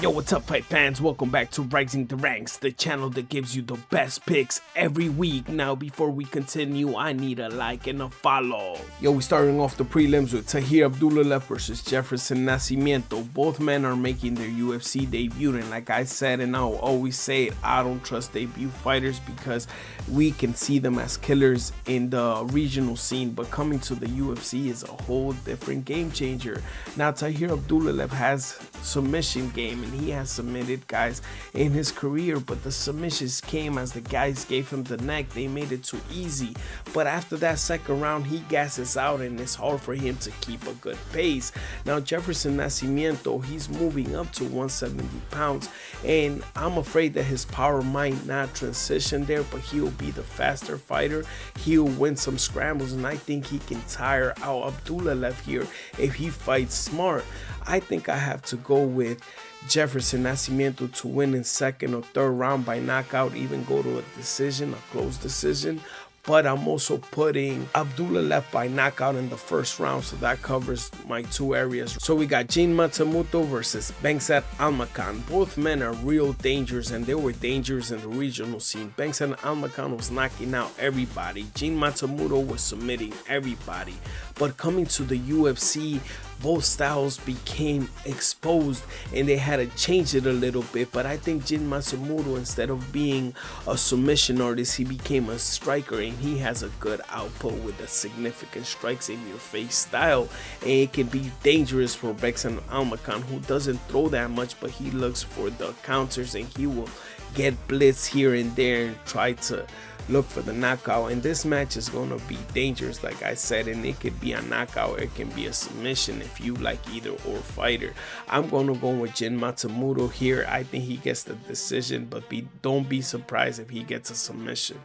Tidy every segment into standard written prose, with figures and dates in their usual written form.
Yo, what's up, fight fans? Welcome back to Rising the Ranks, the channel that gives you the best picks every week. Now, before we continue, I need a like and a follow. Yo, we're starting off the prelims with Tahir Abdul-Rakhman versus Jefferson Nascimento. Both men are making their UFC debut, and like I said, and I'll always say it, I don't trust debut fighters because we can see them as killers in the regional scene, but coming to the UFC is a whole different game changer. Now, Tahir Abdul-Rakhman has submission game, and he has submitted guys in his career, but the submissions came as the guys gave him the neck. They made it too easy, but after that second round he gasses out and it's hard for him to keep a good pace. Now Jefferson Nascimento, he's moving up to 170 pounds, and I'm afraid that his power might not transition there, but he'll be the faster fighter. He'll win some scrambles, and I think he can tire out Abdullalev here if he fights smart. I think I have to go with Jefferson Nascimento to win in second or third round by knockout, even go to a decision, a close decision. But I'm also putting Abdullalev by knockout in the first round, so that covers my two areas. So we got Matsumoto versus Bekzat Almakhan. Both men are real dangers, and they were dangerous in the regional scene. Bekzat Almakhan was knocking out everybody. Matsumoto was submitting everybody. But coming to the UFC, both styles became exposed and they had to change it a little bit. But I think Matsumoto, instead of being a submission artist, he became a striker, and he has a good output with a significant strikes in your face style, and it can be dangerous for Bekzat Almakhan, who doesn't throw that much, but he looks for the counters and he will get blitz here and there and try to look for the knockout. And this match is going to be dangerous, like I said, and it could be a knockout, it can be a submission if you like either or fighter. I'm going to go with Matsumoto here. I think he gets the decision, but don't be surprised if he gets a submission.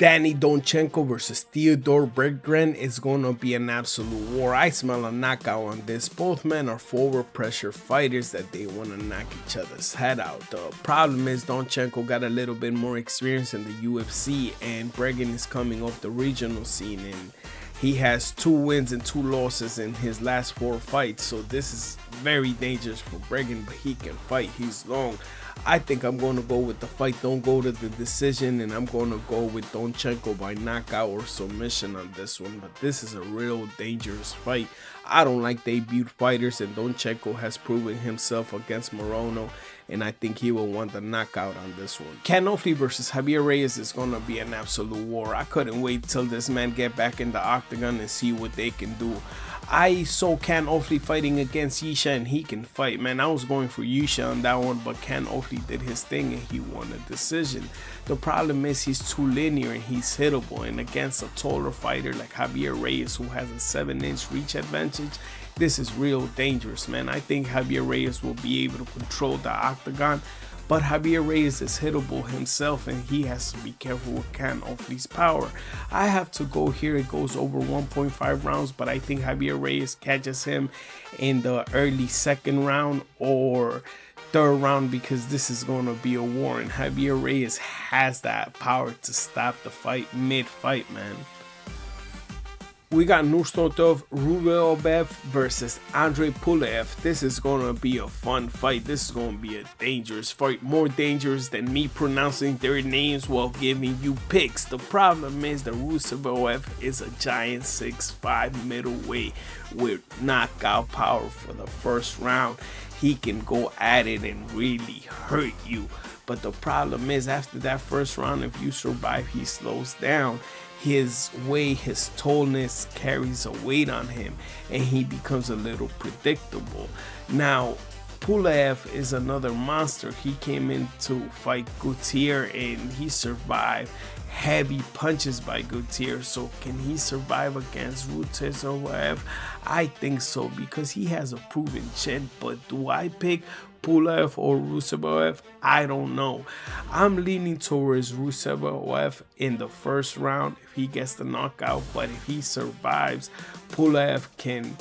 Donchenko versus Theodor Berggren is going to be an absolute war. I smell a knockout on this. Both men are forward pressure fighters that they want to knock each other's head out. The problem is Donchenko got a little bit more experience in the UFC, and Berggren is coming off the regional scene, and he has 2 wins and 2 losses in his last 4 fights. So this is very dangerous for Berggren, but he can fight. He's long. I think I'm going to go with the fight, don't go to the decision, and I'm going to go with Donchenko by knockout or submission on this one. But this is a real dangerous fight. I don't like debut fighters, and Donchenko has proven himself against Morono, and I think he will want the knockout on this one. Ofli versus Javier Reyes is going to be an absolute war. I couldn't wait till this man get back in the octagon and see what they can do. I saw Ofli fighting against Yisha, and he can fight, man. I was going for Yisha on that one, but Ofli did his thing and he won a decision. The problem is he's too linear and he's hittable, and against a taller fighter like Javier Reyes, who has a 7-inch reach advantage, this is real dangerous, man. I think Javier Reyes will be able to control the octagon, but Javier Reyes is hittable himself, and he has to be careful with Ofli's power. I have to go here. It goes over 1.5 rounds, but I think Javier Reyes catches him in the early second round or third round, because this is going to be a war, and Javier Reyes has that power to stop the fight mid-fight, man. We got Nursulton Ruziboev versus Andre Pulev. This is going to be a fun fight. This is going to be a dangerous fight. More dangerous than me pronouncing their names while giving you picks. The problem is that Ruziboev is a giant 6'5" middleweight with knockout power for the first round. He can go at it and really hurt you. But the problem is, after that first round, if you survive, he slows down. His weight, his tallness carries a weight on him, and he becomes a little predictable. Now, Pulev is another monster. He came in to fight Gutierrez, and he survived heavy punches by Gutierrez. So can he survive against Ruziboev? I think so, because he has a proven chin. But do I pick Pulev or Ruziboev? I don't know. I'm leaning towards Ruziboev in the first round if he gets the knockout, but if he survives, Pulev can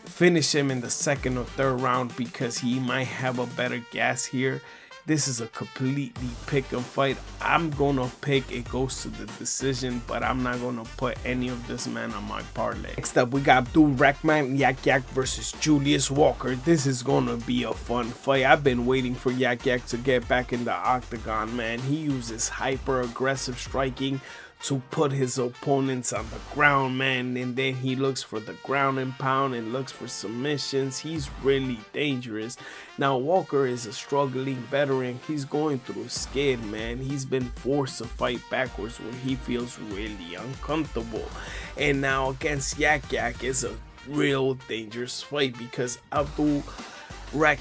finish him in the second or third round because he might have a better gas here This is a completely pick and fight. I'm gonna pick it goes to the decision, but I'm not gonna put any of this man on my parlay. Next up, we got Abdul-Rakhman Yagyaev versus Julius Walker. This is gonna be a fun fight. I've been waiting for Yagyaev to get back in the octagon, man. He uses hyper aggressive striking to put his opponents on the ground, man, and then he looks for the ground and pound and looks for submissions. He's really dangerous. Now Walker is a struggling veteran. He's going through a skid, man. He's been forced to fight backwards where he feels really uncomfortable, and now against Yagyaev is a real dangerous fight because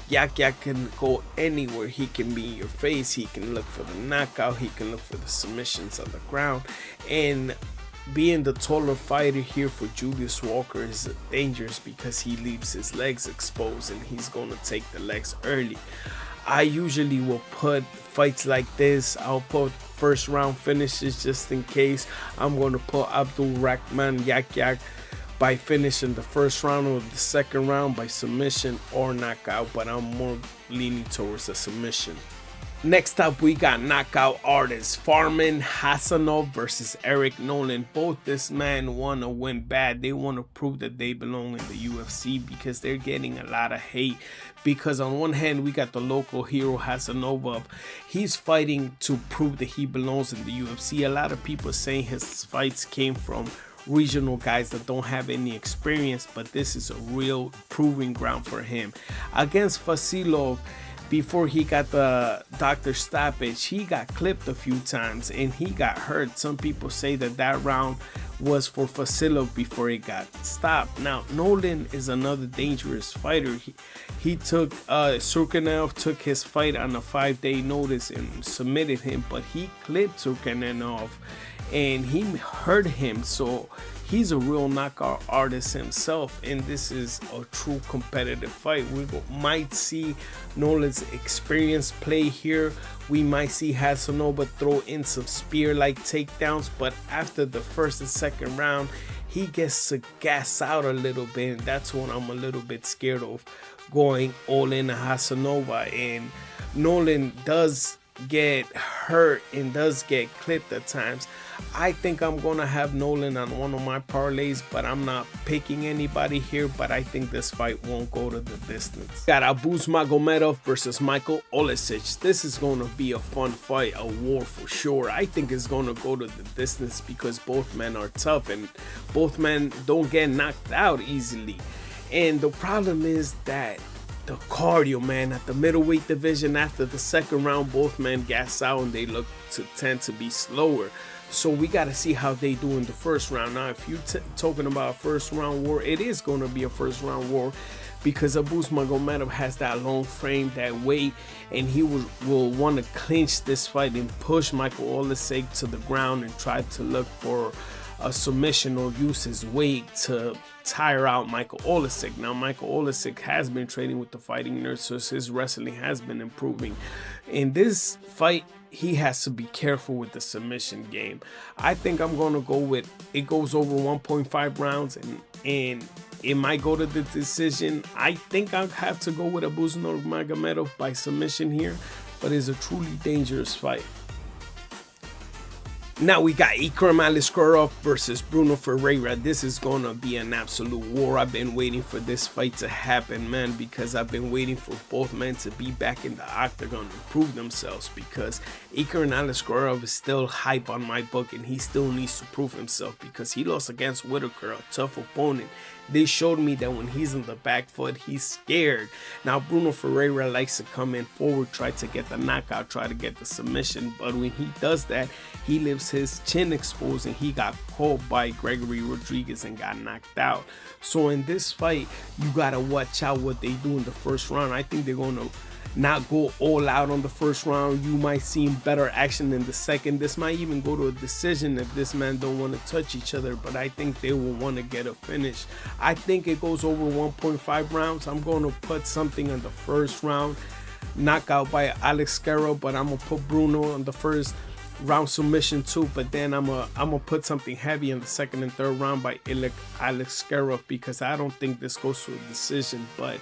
Yagyaev can go anywhere. He can be in your face, he can look for the knockout, he can look for the submissions on the ground, and being the taller fighter here for Julius Walker is dangerous because he leaves his legs exposed and he's going to take the legs early. I usually will put fights like this, I'll put first round finishes just in case. I'm going to put Abdul-Rakhman Yagyaev by finishing the first round or the second round by submission or knockout, but I'm more leaning towards a submission. Next up, we got knockout artists Farman, Hasanov versus Nolan. Both this man want to win bad. They want to prove that they belong in the UFC because they're getting a lot of hate. Because on one hand, we got the local hero Hasanov. He's fighting to prove that he belongs in the UFC. A lot of people saying his fights came from regional guys that don't have any experience, but this is a real proving ground for him. Against Fiziev, before he got the doctor stoppage, he got clipped a few times and he got hurt. Some people say that that round was for Fiziev before it got stopped. Now Nolan is another dangerous fighter. He took Surkanov took his fight on a 5-day notice and submitted him, but he clipped Surkanov and he hurt him, so he's a real knockout artist himself, and this is a true competitive fight. We might see Nolan's experience play here. We might see Hasanov throw in some spear-like takedowns, but after the first and second round, he gets to gas out a little bit, and that's what I'm a little bit scared of, going all in on Hasanov. And Nolan does get hurt and does get clipped at times. I think I'm gonna have Nolan on one of my parlays, but I'm not picking anybody here. But I think this fight won't go to the distance. Got Magomedov versus Michel Oleksiejczuk. This is gonna be a fun fight, a war for sure. I think it's gonna go to the distance because both men are tough and both men don't get knocked out easily. And the problem is that the cardio, man, at the middleweight division, after the second round, both men gas out and they look to tend to be slower. So we got to see how they do in the first round. Now, if you're talking about a first round war, it is going to be a first round war because Magomedov has that long frame, that weight, and he will want to clinch this fight and push Michel Oleksiejczuk to the ground and try to look for a submission or use his weight to tire out Michel Oleksiejczuk. Now, Michel Oleksiejczuk has been training with the Fighting Nurses. So his wrestling has been improving. In this fight, he has to be careful with the submission game. I think I'm going to go with it goes over 1.5 rounds and it might go to the decision. I think I'll have to go with Magomedov by submission here, but it's a truly dangerous fight. Now we got Ikram Aliskerov versus Bruno Ferreira. This is going to be an absolute war. I've been waiting for this fight to happen, man, because I've been waiting for both men to be back in the octagon and prove themselves, because Ikram Aliskerov is still hype on my book and he still needs to prove himself because he lost against Whitaker, a tough opponent. They showed me that when he's on the back foot, he's scared. Now, Bruno Ferreira likes to come in forward, try to get the knockout, try to get the submission. But when he does that, he leaves his chin exposed and he got caught by Gregory Rodriguez and got knocked out. So in this fight, you got to watch out what they do in the first round. I think they're going to not go all out on the first round. You might see better action in the second. This might even go to a decision if this man don't want to touch each other, but I think they will want to get a finish. I think it goes over 1.5 rounds. I'm going to put something in the first round, knockout by Aliskerov, but I'm going to put Bruno on the first round submission too, but then I'm gonna put something heavy in the second and third round by Aliskerov because I don't think this goes to a decision. But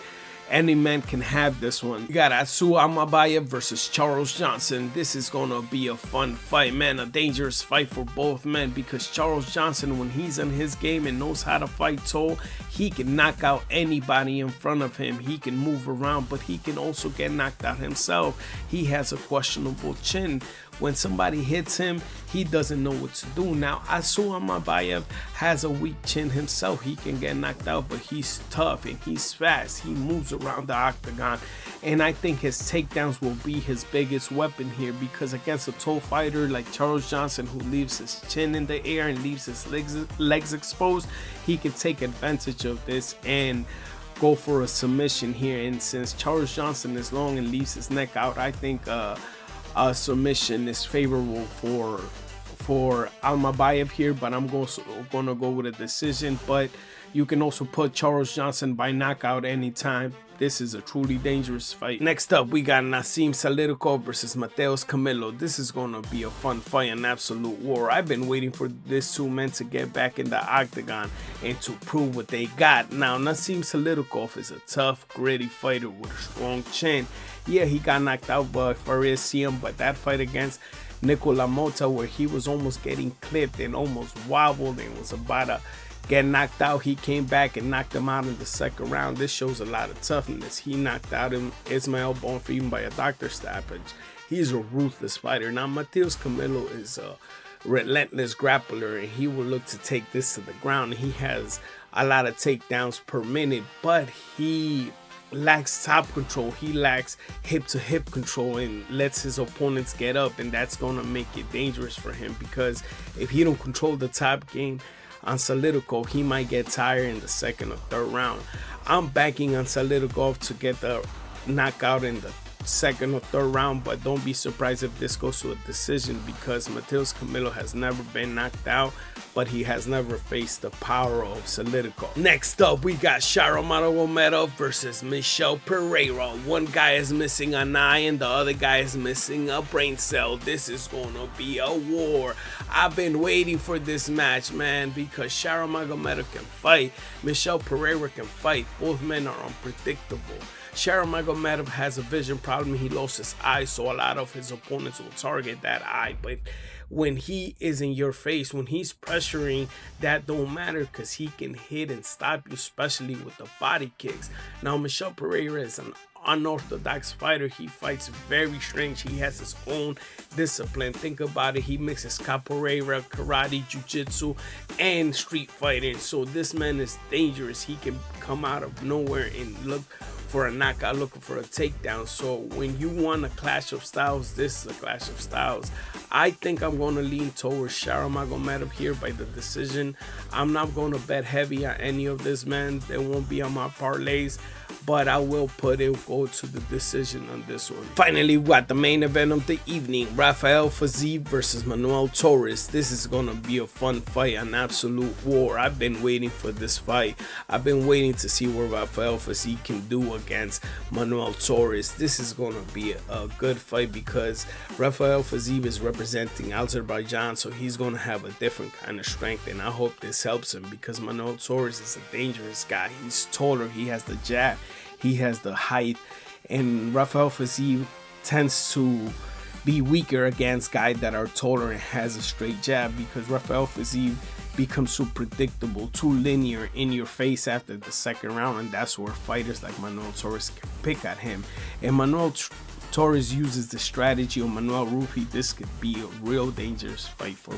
Any man can have this one. You got Almakhan versus Charles Johnson. This is gonna be a fun fight, man. A dangerous fight for both men, because Charles Johnson, when he's in his game and knows how to fight tall, he can knock out anybody in front of him. He can move around, but he can also get knocked out himself. He has a questionable chin. When somebody hits him, he doesn't know what to do. Now, Almakhan has a weak chin himself. He can get knocked out, but he's tough and he's fast. He moves around the octagon, and I think his takedowns will be his biggest weapon here, because against a tall fighter like Charles Johnson, who leaves his chin in the air and leaves his legs exposed, he can take advantage of this and go for a submission here. And since Charles Johnson is long and leaves his neck out, I think a submission is favorable for Almakhan here, but I'm gonna go with a decision. But you can also put Charles Johnson by knockout anytime. This is a truly dangerous fight. Next up, we got Nascimento versus Mateusz Camilo. This is gonna be a fun fight, an absolute war. I've been waiting for these two men to get back in the octagon and to prove what they got. Now, Nascimento is a tough, gritty fighter with a strong chin. Yeah, he got knocked out by Fiziev, but that fight against Nicola Mota, where he was almost getting clipped and almost wobbled and was about to get knocked out, he came back and knocked him out in the second round. This shows a lot of toughness. He knocked out Ismael Bonfim by a doctor stoppage. He's a ruthless fighter. Now, Mateusz Camilo is a relentless grappler, and he will look to take this to the ground. He has a lot of takedowns per minute, but he lacks top control. He lacks hip-to-hip control and lets his opponents get up, and that's going to make it dangerous for him, because if he don't control the top game on Solidikov, he might get tired in the second or third round. I'm backing on Solidikov to get the knockout in the second or third round, but don't be surprised if this goes to a decision, because Mateusz Camilo has never been knocked out, but he has never faced the power of Solidikov. Next up, we got Shara Magomedov versus Michel Pereira. One guy is missing an eye and the other guy is missing a brain cell. This is gonna be a war. I've been waiting for this match, man, because Shara Magomedov can fight, Michel Pereira can fight. Both men are unpredictable. Shara Magomedov has a vision problem. He lost his eye, so a lot of his opponents will target that eye. But when he is in your face, when he's pressuring, that don't matter, because he can hit and stop you, especially with the body kicks. Now, Michel Pereira is an unorthodox fighter. He fights very strange. He has his own discipline. Think about it. He mixes capoeira, karate, jiu-jitsu, and street fighting. So this man is dangerous. He can come out of nowhere and look for a knockout, looking for a takedown. So when you want a clash of styles, this is a clash of styles. I think I'm going to lean towards Shara Magomedov here by the decision. I'm not going to bet heavy on any of this, man. They won't be on my parlays, but I will put it go to the decision on this one. Finally, we got the main event of the evening, Rafael Fiziev versus Manuel Torres. This is going to be a fun fight, an absolute war. I've been waiting for this fight. I've been waiting to see what Rafael Fiziev can do against Manuel Torres. This is going to be a good fight, because Rafael Fiziev is representing Azerbaijan, so he's going to have a different kind of strength, and I hope this helps him, because Manuel Torres is a dangerous guy. He's taller, he has the jab, he has the height, and Rafael Fiziev tends to be weaker against guys that are taller and has a straight jab, because Rafael Fiziev becomes too predictable, too linear in your face after the second round, and that's where fighters like Manuel Torres can pick at him. And Manuel Torres uses the strategy of Manuel Rufi. This could be a real dangerous fight for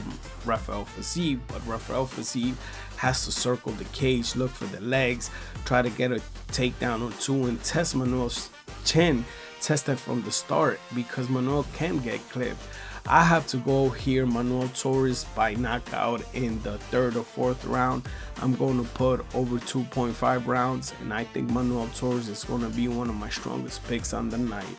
Rafael Fiziev, but Rafael Fiziev has to circle the cage, look for the legs, try to get a takedown or two, and test Manuel's chin, test that from the start, because Manuel can get clipped. I have to go here Manuel Torres by knockout in the third or fourth round. I'm going to put over 2.5 rounds, and I think Manuel Torres is going to be one of my strongest picks on the night.